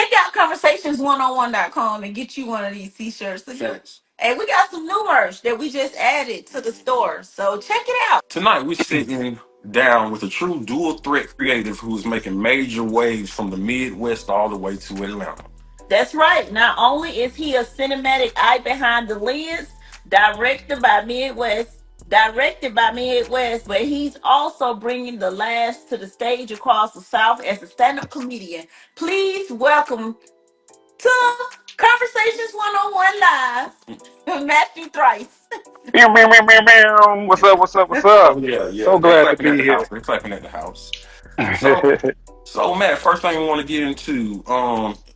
check out conversations101.com and get you one of these t-shirts. And we got some new merch that we just added to the store. So check it out. Tonight, we're sitting down with a true dual threat creative who's making major waves from the Midwest all the way to Atlanta. That's right. Not only is he a cinematic eye behind the lens, directed by Midwest, directed by Midwest, but he's also bringing the last to the stage across the South as a stand-up comedian. Please welcome to Conversations 101 Live, Matthew Thrice. Meow, meow, meow, meow, meow. What's up? What's up? What's Oh up? yeah. So They're glad to clapping at be the here. house. They're clapping at the house. So, so Matt, first thing we want to get into,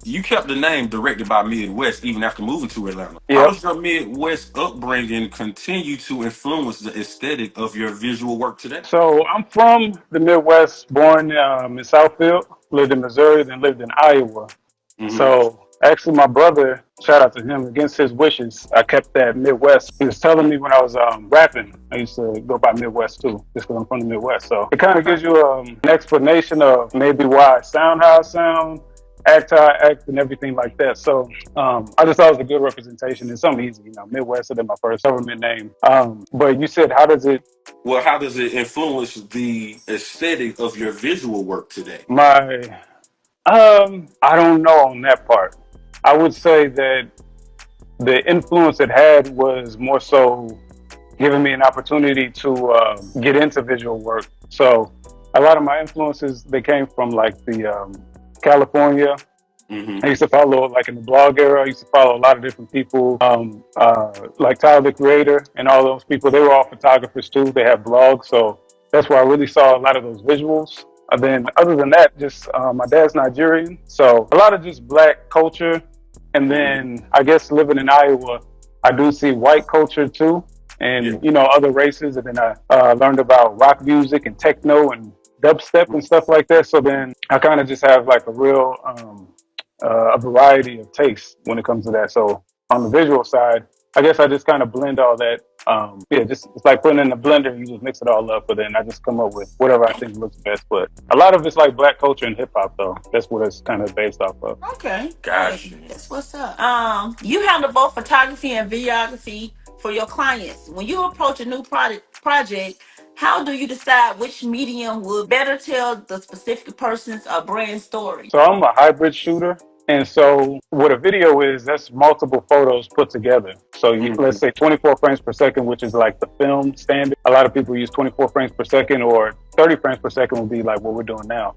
you kept the name Directed by Midwest even after moving to Atlanta. How Yep. does your Midwest upbringing continue to influence the aesthetic of your visual work today? So I'm from the Midwest, born in Southfield, lived in Missouri, then lived in Iowa. Mm-hmm. So actually, my brother, shout out to him, against his wishes, I kept that Midwest. He was telling me when I was rapping, I used to go by Midwest too, just because I'm from the Midwest. So it kind of gives you an explanation of maybe why I sound how I sound, act how I act, and everything like that. So I just thought it was a good representation. It's something easy, Midwest is my first government name. But you said, how does it? Well, how does it influence the aesthetic of your visual work today? I don't know on that part. I would say that the influence it had was more so giving me an opportunity to get into visual work. So a lot of my influences, they came from like the California. Mm-hmm. I used to follow, like in the blog era, I used to follow a lot of different people, like Tyler the Creator and all those people. They were all photographers too. They had blogs. So that's where I really saw a lot of those visuals. And then other than that, just my dad's Nigerian. So a lot of just black culture. And then I guess living in Iowa, I do see white culture too. And, other races. And then I learned about rock music and techno and dubstep and stuff like that. So then I kind of just have like a real... a variety of tastes when it comes to that. So on the visual side, I guess I just kind of blend all that. Just it's like putting in a blender and you just mix it all up, but then I just come up with whatever I think looks best. But a lot of it's like black culture and hip hop, though. That's what it's kind of based off of. Okay. Gotcha. That's what's up. You handle both photography and videography for your clients. When you approach a new project, how do you decide which medium will better tell the specific person's or brand story? So I'm a hybrid shooter. And so what a video is, that's multiple photos put together. So let's say 24 frames per second, which is like the film standard. A lot of people use 24 frames per second, or 30 frames per second would be like what we're doing now.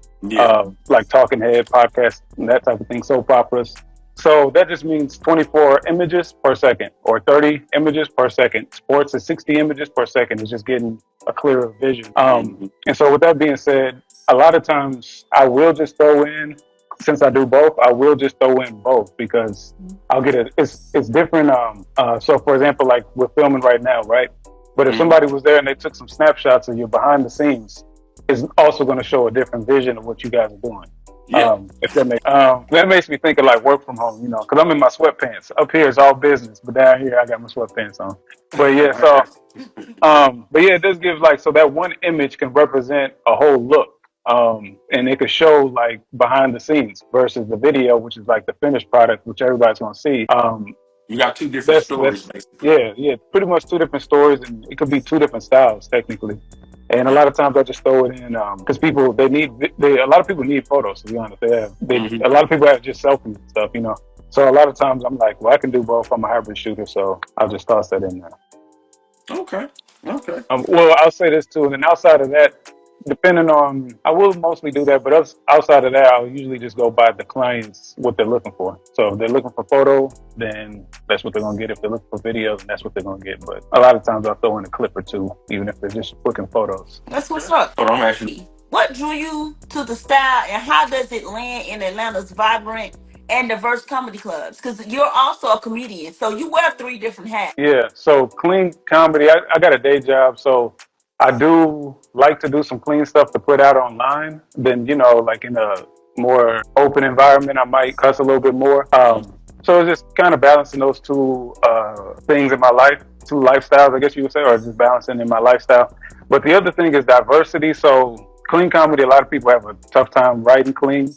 Like talking head, podcast, and that type of thing, soap operas. So that just means 24 images per second or 30 images per second. Sports is 60 images per second. It's just getting a clearer vision. And so with that being said, a lot of times I will just throw in, since I do both, I will just throw in both because I'll get it. It's different. So for example, like we're filming right now, right? But if somebody was there and they took some snapshots of you behind the scenes, it's also going to show a different vision of what you guys are doing. If that makes me think of like work from home, because I'm in my sweatpants. Up here is all business, but down here I got my sweatpants on. But yeah, it does give like, so that one image can represent a whole look. And it could show like behind the scenes versus the video, which is like the finished product, which everybody's gonna see. You got two different stories, basically. Yeah, pretty much two different stories, and it could be two different styles technically. And a lot of times I just throw it in because people a lot of people need photos. To be honest, a lot of people have just selfies and stuff, So a lot of times I'm like, well, I can do both. I'm a hybrid shooter, so I'll just toss that in there. Okay. Well, I'll say this too, and then outside of that, depending on, I will mostly do that, but outside of that, I'll usually just go by the clients, what they're looking for. So if they're looking for photo, then that's what they're going to get. If they're looking for videos, then that's what they're going to get. But a lot of times I'll throw in a clip or two, even if they're just booking photos. That's what's up. Hold on, actually. What drew you to the style and how does it land in Atlanta's vibrant and diverse comedy clubs? Because you're also a comedian, so you wear three different hats. Yeah, so clean comedy, I got a day job, so I do like to do some clean stuff to put out online. Then, like in a more open environment, I might cuss a little bit more. So it's just kind of balancing those two things in my life, two lifestyles, I guess you would say, or just balancing in my lifestyle. But the other thing is diversity. So clean comedy, a lot of people have a tough time writing clean.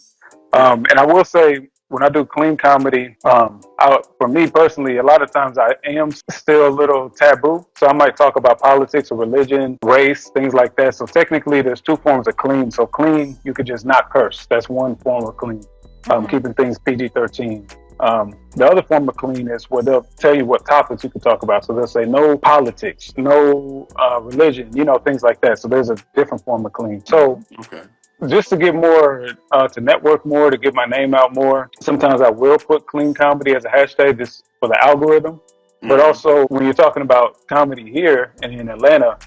And I will say, when I do clean comedy, for me personally, a lot of times I am still a little taboo. So I might talk about politics or religion, race, things like that. So technically, there's two forms of clean. So clean, you could just not curse. That's one form of clean. Keeping things PG-13. The other form of clean is where they'll tell you what topics you can talk about. So they'll say no politics, no religion, things like that. So there's a different form of clean. So Okay. just to get more, to network more, to get my name out more, sometimes I will put clean comedy as a hashtag just for the algorithm. But also, when you're talking about comedy here and in Atlanta,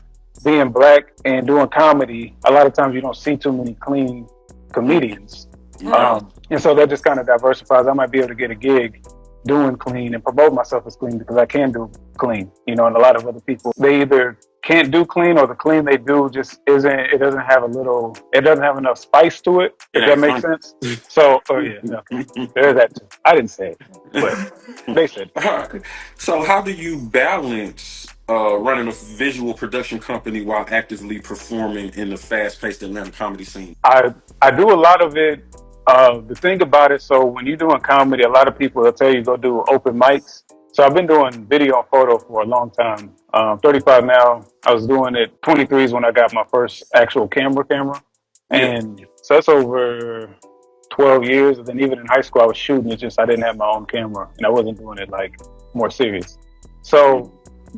being black and doing comedy, a lot of times you don't see too many clean comedians. Yeah. And so that just kind of diversifies. I might be able to get a gig doing clean and promote myself as clean because I can do clean, and a lot of other people, they either can't do clean or the clean they do just it doesn't have enough spice to it, It if that ain't makes funny. sense. So, oh yeah, okay. There's that too. I didn't say it, but they said it. Alright. So how do you balance running a visual production company while actively performing in the fast-paced Atlanta comedy scene? I do a lot of it. The thing about it, so when you're doing comedy, a lot of people will tell you go do open mics. So I've been doing video and photo for a long time. 35 now. I was doing it. 23 is when I got my first actual camera. Yeah. And so that's over 12 years. And then even in high school, I was shooting. It's just I didn't have my own camera and I wasn't doing it like more serious. So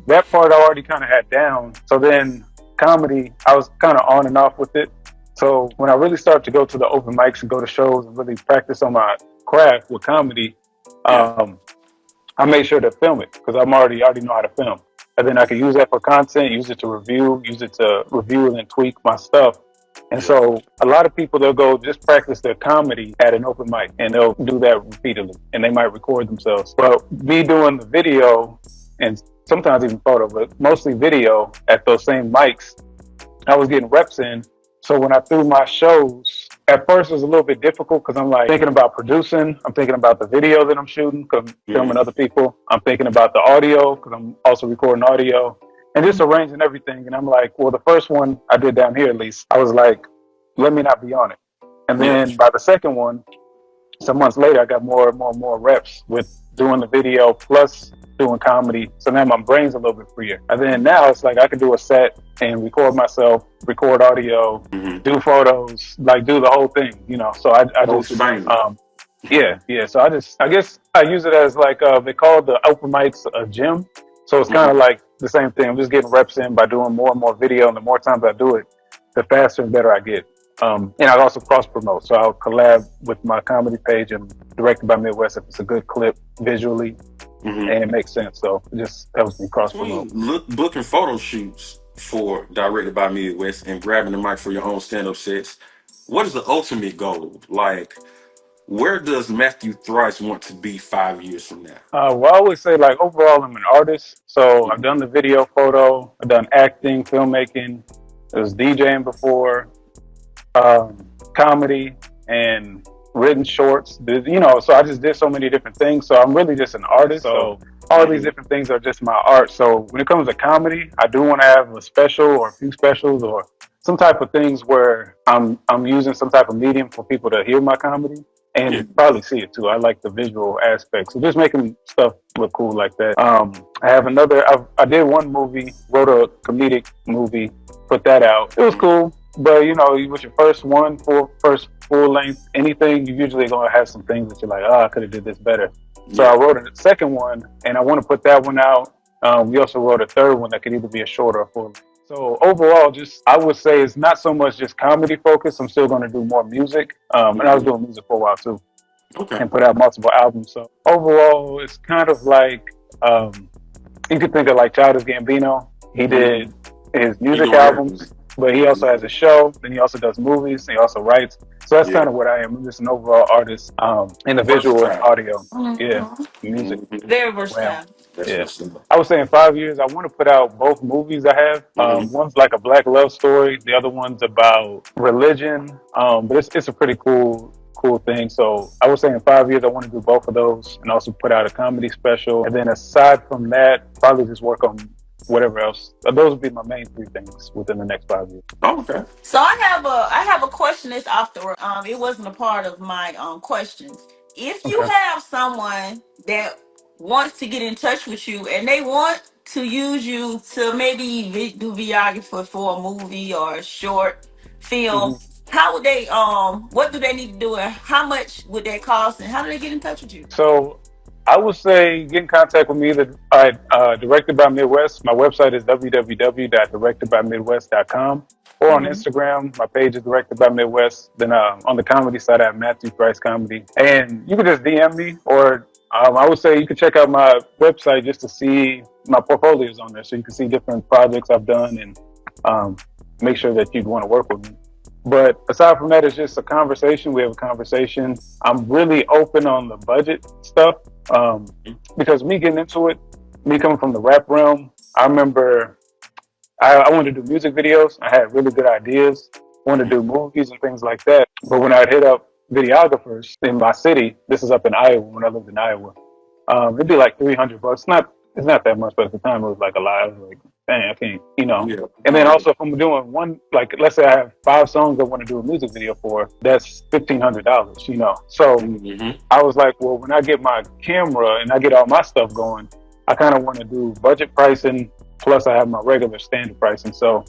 that part I already kind of had down. So then comedy, I was kind of on and off with it. So when I really started to go to the open mics and go to shows and really practice on my craft with comedy, Yeah. I made sure to film it because I already know how to film. And then I could use that for content, use it to review and then tweak my stuff. And so a lot of people, they'll go just practice their comedy at an open mic and they'll do that repeatedly and they might record themselves. But me doing the video and sometimes even photo, but mostly video at those same mics, I was getting reps in. So when I threw my shows, at first it was a little bit difficult because I'm like thinking about producing. I'm thinking about the video that I'm shooting because I'm filming other people. I'm thinking about the audio because I'm also recording audio and just arranging everything. And I'm like, well, the first one I did down here, at least, I was like, let me not be on it. And then by the second one, some months later, I got more and more reps with doing the video plus doing comedy. So now my brain's a little bit freer. And then now it's like I can do a set and record myself, record audio, do photos, like do the whole thing, So I just, yeah. So I guess I use it as like, they call the open mics a gym. So it's kind of like the same thing. I'm just getting reps in by doing more and more video. And the more times I do it, the faster and better I get. And I also cross promote. So I'll collab with my comedy page and Directed by Midwest if it's a good clip visually and it makes sense. So it just helps me cross promote. Booking photo shoots for Directed by Midwest and grabbing the mic for your own stand-up sets. What is the ultimate goal? Like, where does Matthew Thrice want to be 5 years from now? Well, I always say, like, overall, I'm an artist. So I've done the video, photo, I've done acting, filmmaking, I was DJing before, comedy, and written shorts. So I just did so many different things. So I'm really just an artist. So all these different things are just my art. So when it comes to comedy, I do want to have a special or a few specials or some type of things where I'm using some type of medium for people to hear my comedy and probably see it too. I like the visual aspect. So just making stuff look cool like that. I have I did one movie, wrote a comedic movie, put that out. It was cool. But with your first full length anything, you usually gonna have some things that you're like, I could have did this better. So I wrote a second one, and I want to put that one out. We also wrote a third one that could either be a short or a full. So overall, I would say it's not so much just comedy focused. I'm still going to do more music, and I was doing music for a while too, and put out multiple albums. So overall, it's kind of like you could think of like Childish Gambino. He did his music albums. But he also has a show, then he also does movies, and he also writes. So that's kind of what I am. I'm just an overall artist in the visual and audio. Yeah, music. Very versatile. Yeah. I was saying 5 years, I want to put out both movies I have. One's like a black love story. The other one's about religion. But it's a pretty cool thing. So I was saying in 5 years, I want to do both of those and also put out a comedy special. And then aside from that, probably just work on whatever else. Those would be my main three things within the next 5 years. Oh, okay. So I have a question that's off the it wasn't a part of my questions. if you Okay. have someone that wants to get in touch with you and they want to use you to maybe do videography for a movie or a short film, Hmm. how would they what do they need to do and how much would that cost and how do they get in touch with you? So I would say get in contact with me either at Directed by Midwest. My website is www.directedbymidwest.com, or on Mm-hmm. Instagram. My page is Directed by Midwest. Then on the comedy side, I have Matthew Price Comedy. And you can just DM me, or I would say you can check out my website just to see my portfolios on there, so you can see different projects I've done and um, make sure that you'd want to work with me. But aside from that, it's just a conversation. We have a conversation. I'm really open on the budget stuff because me getting into it, me coming from the rap realm, I remember I wanted to do music videos. I had really good ideas, wanted to do movies and things like that. But when I'd hit up videographers in my city, this is up in Iowa when I lived in Iowa, it'd be like $300. It's not that much, but at the time it was like a lot. I was like, dang, I can't, you know. Yeah. And then Mm-hmm. also if I'm doing one, like let's say I have 5 songs I want to do a music video for, that's $1,500, you know. So Hmm. I was like, well, when I get my camera and I get all my stuff going, I kind of want to do budget pricing. Plus, I have my regular standard pricing. So,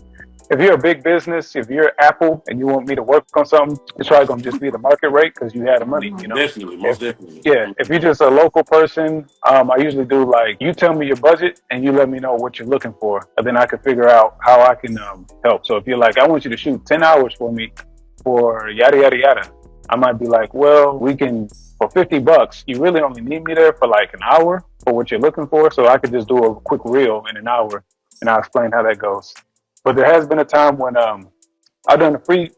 if you're a big business, if you're Apple and you want me to work on something, it's probably going to just be the market rate because you have the money, you know. Definitely, If most definitely. Yeah, if you're just a local person, I usually do like you tell me your budget and you let me know what you're looking for, and then I can figure out how I can help. So if you're like, I want you to shoot 10 hours for me for yada yada yada, I might be like, well, we can for $50. You really only need me there for like an hour for what you're looking for, so I could just do a quick reel in an hour, and I'll explain how that goes. But there has been a time when I've done a free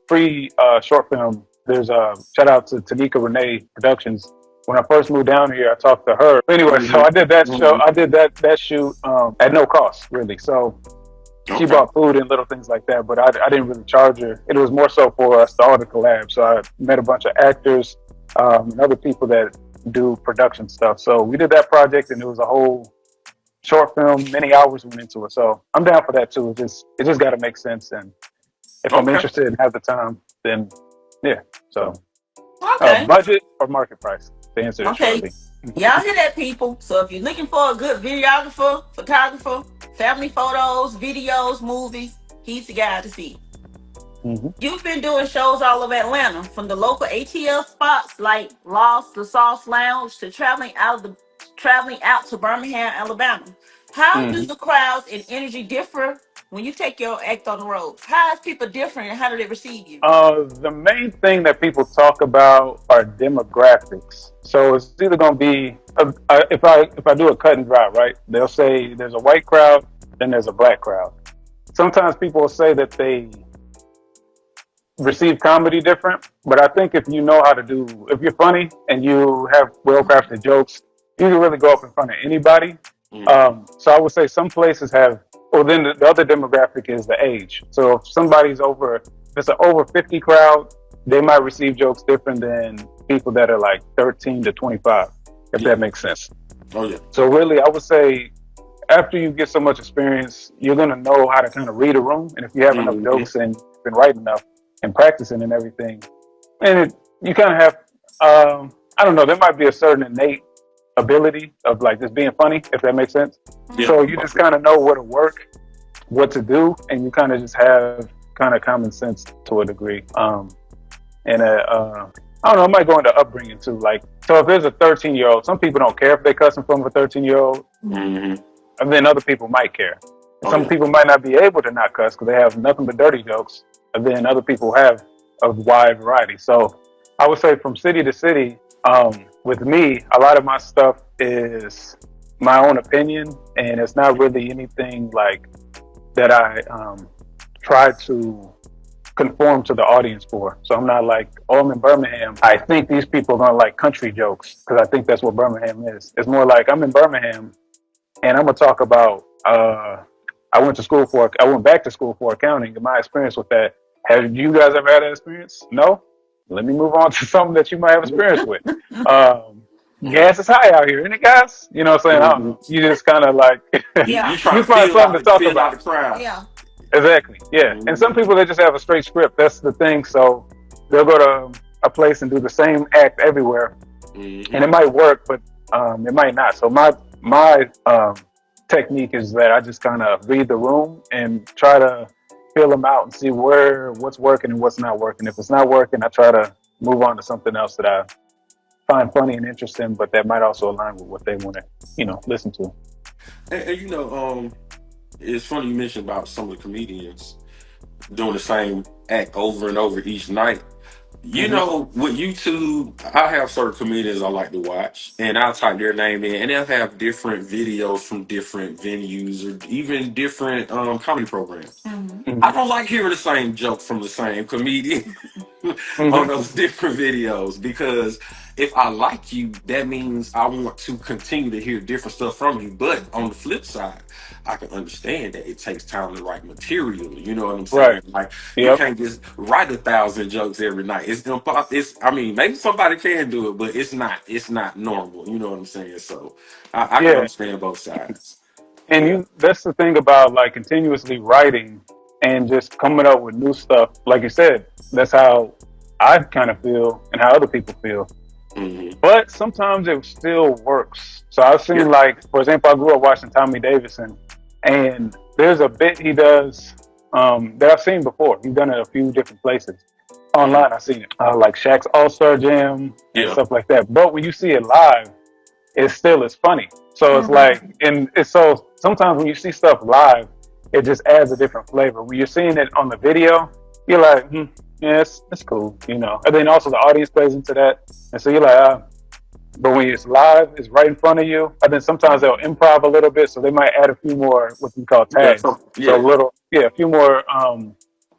short film. There's a shout out to Tanika Renee Productions. When I first moved down here, I talked to her. Anyway, so Hmm. I did that show. Hmm. I did that shoot at no cost, really. So she Okay. bought food and little things like that, but I didn't really charge her. It was more so for us to all to collab. So I met a bunch of actors and other people that do production stuff. So we did that project, and it was a whole short film. Many hours went into it. So I'm down for that too. It just got to make sense, and if I'm Okay. interested and have the time, then yeah. So Okay. budget or market price to answer it Okay. shortly. Y'all hear that, people? So if you're looking for a good videographer, photographer, family photos, videos, movies, he's the guy to see. Hmm. You've been doing shows all over Atlanta, from the local ATL spots like Lost, the Sauce Lounge, to traveling out to Birmingham, Alabama. How do Hmm. the crowds and energy differ when you take your act on the road? How is people different and how do they receive you? The main thing that people talk about are demographics. So it's either going to be if I do a cut and dry, right? They'll say there's a white crowd, then there's a black crowd. Sometimes people will say that they receive comedy different, but I think if you're funny and you have well crafted jokes, you can really go up in front of anybody. Hmm. So I would say some places have, or then the other demographic is the age. So if if it's an over 50 crowd, they might receive jokes different than people that are like 13 to 25, if Yeah. that makes sense. Oh yeah. So really, I would say after you get so much experience, you're gonna know how to kind of read a room, and if you have enough Hmm. jokes and been writing enough and practicing and everything, and you kind of have, I don't know, there might be a certain innate ability of like just being funny, if that makes sense. Yeah. So you just kind of know where to work, what to do, and you kind of just have kind of common sense to a degree. And I don't know, it might go into upbringing too. Like, so if there's a 13-year-old, some people don't care if they cuss in front of a 13-year-old, Hmm. and then other people might care. Oh Some yeah. people might not be able to not cuss because they have nothing but dirty jokes, and then other people have a wide variety. So I would say from city to city, with me, a lot of my stuff is my own opinion, and it's not really anything like that I try to conform to the audience for. So I'm not like, oh, I'm in Birmingham, I think these people are gonna like country jokes because I think that's what Birmingham is. It's more like I'm in Birmingham and I'm gonna talk about I went back to school for accounting and my experience with that. Have you guys ever had that experience? No? Let me move on to something that you might have experience with. Um, gas is high out here, isn't it, guys? You know what I'm saying? I don't Hmm. know. You just kind of like You Yeah. try you to find something to talk fill out about. the crowd. Yeah. Exactly. Yeah. And some Hmm. people they just have a straight script. That's the thing. So they'll go to a place and do the same act everywhere. and it Hmm. might work, but it might not. So my technique is that I just kind of read the room and try to feel them out and see what's working and what's not working. If it's not working, I try to move on to something else that I find funny and interesting, but that might also align with what they want to, listen to. And it's funny you mentioned about some of the comedians doing the same act over and over each night. You Hmm. know, with YouTube, I have certain comedians I like to watch, and I'll type their name in, and they'll have different videos from different venues or even different comedy programs. Mhm. I Hmm. don't like hearing the same joke from the same comedian on Hmm. those different videos because if I like you, that means I want to continue to hear different stuff from you. But on the flip side, I can understand that it takes time to write material. You know what I'm Right. saying? Like you Yep. can't just write 1,000 jokes every night. It's impossible. It's I mean maybe somebody can do it, but it's not normal. You know what I'm saying? So I can Yeah. understand both sides. And Yeah. that's the thing about like continuously writing and just coming up with new stuff. Like you said, that's how I kind of feel and how other people feel. Hmm. But sometimes it still works. So I've Yeah. seen, like, for example, I grew up watching Tommy Davidson, and there's a bit he does that I've seen before. He's done it a few different places. Hmm. Online, I've seen it, like Shaq's All Star Jam and Yeah. stuff like that. But when you see it live, it still is funny. So it's like, Mhm. and it's so sometimes when you see stuff live, it just adds a different flavor. When you're seeing it on the video, you're like, yeah, it's cool, And then also the audience plays into that, and so you're like, but when it's live, it's right in front of you. And then sometimes they'll improv a little bit, so they might add a few more what we call Yeah. tags. So a Yeah. little, yeah, a few more.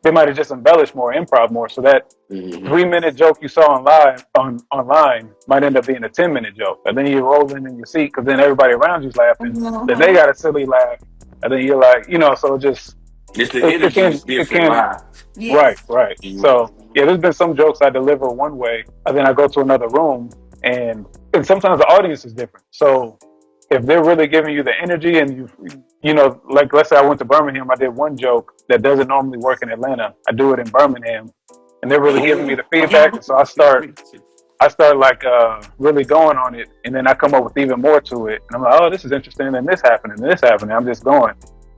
They might have just embellished more, improv more, so that Hmm. 3 minute joke you saw online might end up being a 10 minute joke, and then you're rolling in your seat because then everybody around you's laughing. Then they Mhm. got a silly laugh, and then you're like, so it just It's the it energy can is it different can live. right, Yes. right. Mhm. So yeah, there's been some jokes I deliver one way, and then I go to another room, and sometimes the audience is different. So if they're really giving you the energy, and like let's say I went to Birmingham, I did one joke that doesn't normally work in Atlanta. I do it in Birmingham, and they're really giving me the feedback, and so I start like really going on it, and then I come up with even more to it, and I'm like, oh, this is interesting, and this happened, and this happened. I'm just going.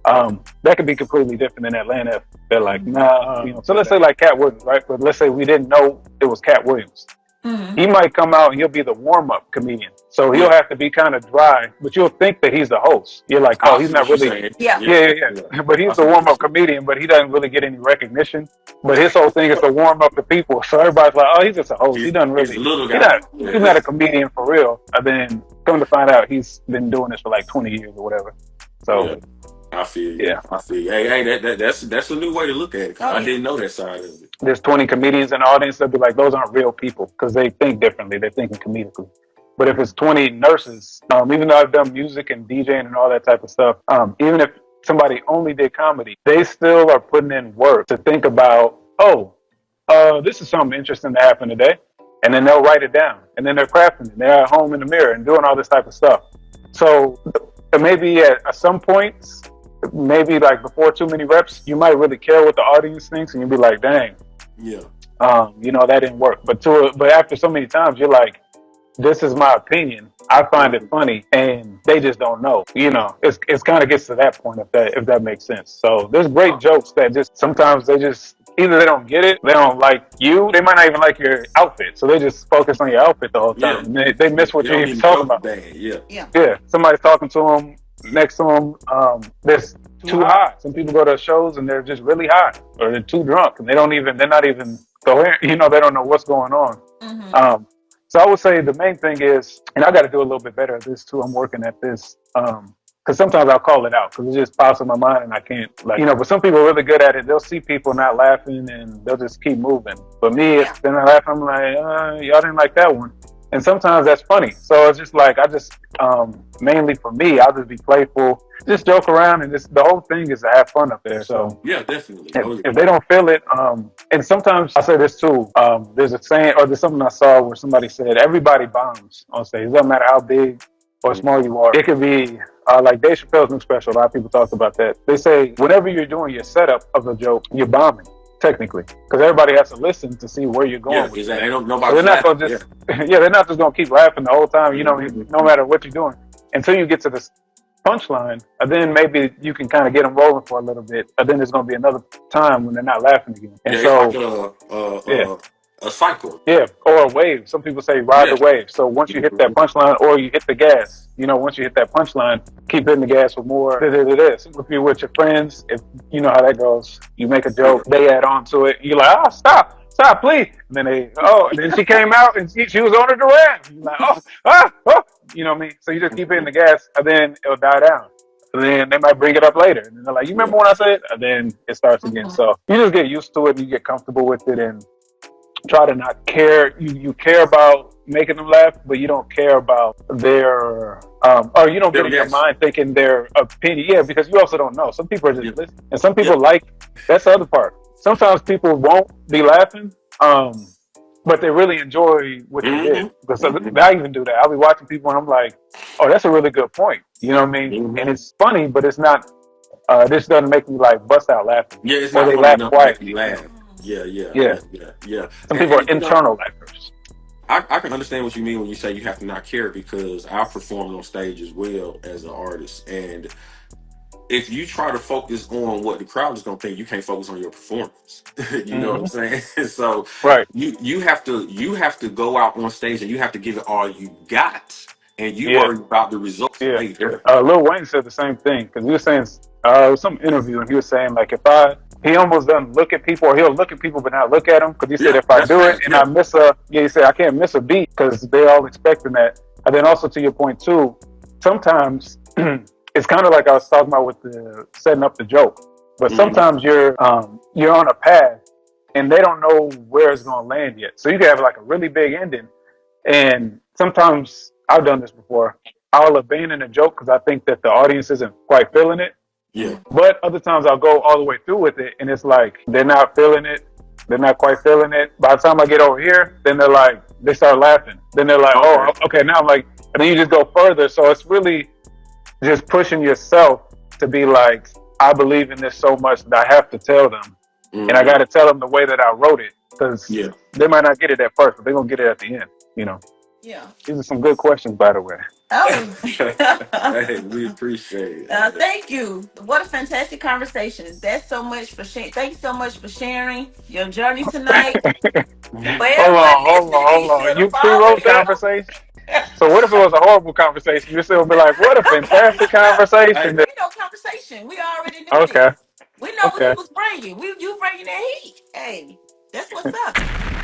That could be completely different in Atlanta if they're like, Mhm. nah, So let's say like Cat Williams, right? But let's say we didn't know it was Cat Williams. Mhm. He might come out and he'll be the warm up comedian, so he'll Yeah, have to be kind of dry, but you'll think that he's the host. You're like, oh, I he's see not what you're really. saying. Yeah. Yeah, Yeah, yeah, yeah, yeah. But I he's the see what warm you're up saying. comedian, but he doesn't really get any recognition. But his whole thing is to warm up the people. So everybody's like, oh, he's just a host. He doesn't He's a really, little he's guy. not, he's not a comedian for real. And then come to find out he's been doing this for like 20 years or whatever. Yeah, So I feel you. yeah, I feel you. Hey, that's a new way to look at it. 'Cause Oh I yeah. didn't know that side of it. there's 20 comedians in the audience. They'll be like, those aren't real people because they think differently. They're thinking comedically. But if it's 20 nurses, even though I've done music and DJing and all that type of stuff, even if somebody only did comedy, they still are putting in work to think about, oh, this is something interesting that happened today. And then they'll write it down. And then they're crafting it. They're at home in the mirror and doing all this type of stuff. So maybe at some points, maybe like before too many reps, you might really care what the audience thinks, and you'll be like, dang, Yeah, that didn't work. But after so many times, you're like, this is my opinion. I find it right. funny, and they just don't know. It's kind of gets to that point if that makes sense. So there's great jokes that just sometimes they just either they don't get it, they don't like you, they might not even like your outfit, so they just focus on your outfit the whole Yeah, time. And they they miss what you're don't even even talking joke about. bad. Yeah, Yeah. Yeah, somebody's talking to them next to them. That's Too too hot. high. Some people go to shows and they're just really high, or they're too drunk, and they're not even coherent. They don't know what's going on. Mhm. So I would say the main thing is, and I got to do a little bit better at this too. I'm working at this. Because sometimes I'll call it out because it just pops in my mind and I can't, like, but some people are really good at it. They'll see people not laughing and they'll just keep moving. But me, Yeah. if they're not laughing, I'm like, y'all didn't like that one. And sometimes that's funny. So it's just like, mainly for me, I'll just be playful, just joke around. And the whole thing is to have fun up there. So yeah, definitely. if, Oh, yeah. if they don't feel it, and sometimes I say this too, there's a saying, or there's something I saw where somebody said, everybody bombs on stage. It doesn't matter how big or small you are. It could be like Dave Chappelle's new special. A lot of people talk about that. They say whenever you're doing your setup of a joke, you're bombing. technically, because everybody has to listen to see where you're Yeah, going with it. exactly. Ain't So they're nobody's not gonna laughing. Yeah. just, yeah, they're not just gonna keep laughing the whole time. You know, no Mhm. matter what you're doing, until you get to this punchline, and then maybe you can kind of get them rolling for a little bit. And then there's gonna be another time when they're not laughing again. And Yeah, it's like so, yeah, a cycle. yeah, or a wave. Some people say ride Yeah. the wave. So once you hit that punchline, or you hit the gas, you know, once you hit that punchline, keep hitting the gas with more. This. If you're with your friends, if you know how that goes, you make a Yeah. joke, they add on to it. You're like, oh, stop, please. And then and then she came out and she was on her giraffe. You're like, oh, you know what I mean? So you just keep hitting the gas, and then it'll die down. And then they might bring it up later, and they're like, "You Yeah. remember when I said?" And then it starts again. Mhm. So you just get used to it, and you get comfortable with it, and try to not care. You care about making them laugh, but you don't care about their or you don't Their get in your reaction. mind thinking their opinion. Yeah, because you also don't know. Some people are Yeah. just listening, and some Yeah. people like. That's the other part. Sometimes people won't be laughing, but they really enjoy what you did. Hmm. Because Hmm. I even do that. I'll be watching people, and I'm like, "Oh, that's a really good point." You know what I mean? And Hmm. it's funny, but it's not. This doesn't make me like bust out laughing, Yeah, it's or not they funny laugh enough to make you quietly. You laugh. know? Yeah, yeah, Yeah. yeah, yeah, yeah. Some people are And you know, internal laughers. I can understand what you mean when you say you have to not care because I performed on stage as well as an artist. And if you try to focus on what the crowd is going to think, you can't focus on your performance. You know what I'm Hmm. saying? So Right. you have to go out on stage and you have to give it all you got, and you Yeah. worry about the results Yeah. later. Lil Wayne said the same thing because he was saying it was some interview and he was saying like he almost doesn't look at people or he'll look at people but not look at them because he said Yeah, if I that's do it fast. and I Yeah. miss he said I can't miss a beat because they all expecting that. And then also to your point too, sometimes it's kind of like I was talking about with the setting up the joke, but Hmm. sometimes you're on a path and they don't know where it's gonna land yet. So you can have like a really big ending. And sometimes I've done this before. I'll abandon a joke because I think that the audience isn't quite feeling it. Yeah. But other times I'll go all the way through with it, and it's like they're not feeling it. They're not quite feeling it. By the time I get over here, then they start laughing. Then they're like, Okay. oh, okay, now I'm like, and then you just go further. So it's really just pushing yourself to be like, I believe in this so much that I have to tell them, and I Hmm. got to tell them the way that I wrote it because Yeah. they might not get it at first, but they're gonna get it at the end. You know. Yeah. These are some good questions, by the way. Oh. Hey, we appreciate it. Thank you. What a fantastic conversation. That's so much for sharing. Thank you so much for sharing your journey tonight. For everyone listening, be Hold sure on. to You follow pre-wrote him. conversation. So what if it was a horrible conversation? You still be like, "What a fantastic Hey, conversation!" We know conversation. We already knew Okay, this. We know what he okay. was bringing. You bringing that heat. Hey, that's what's up.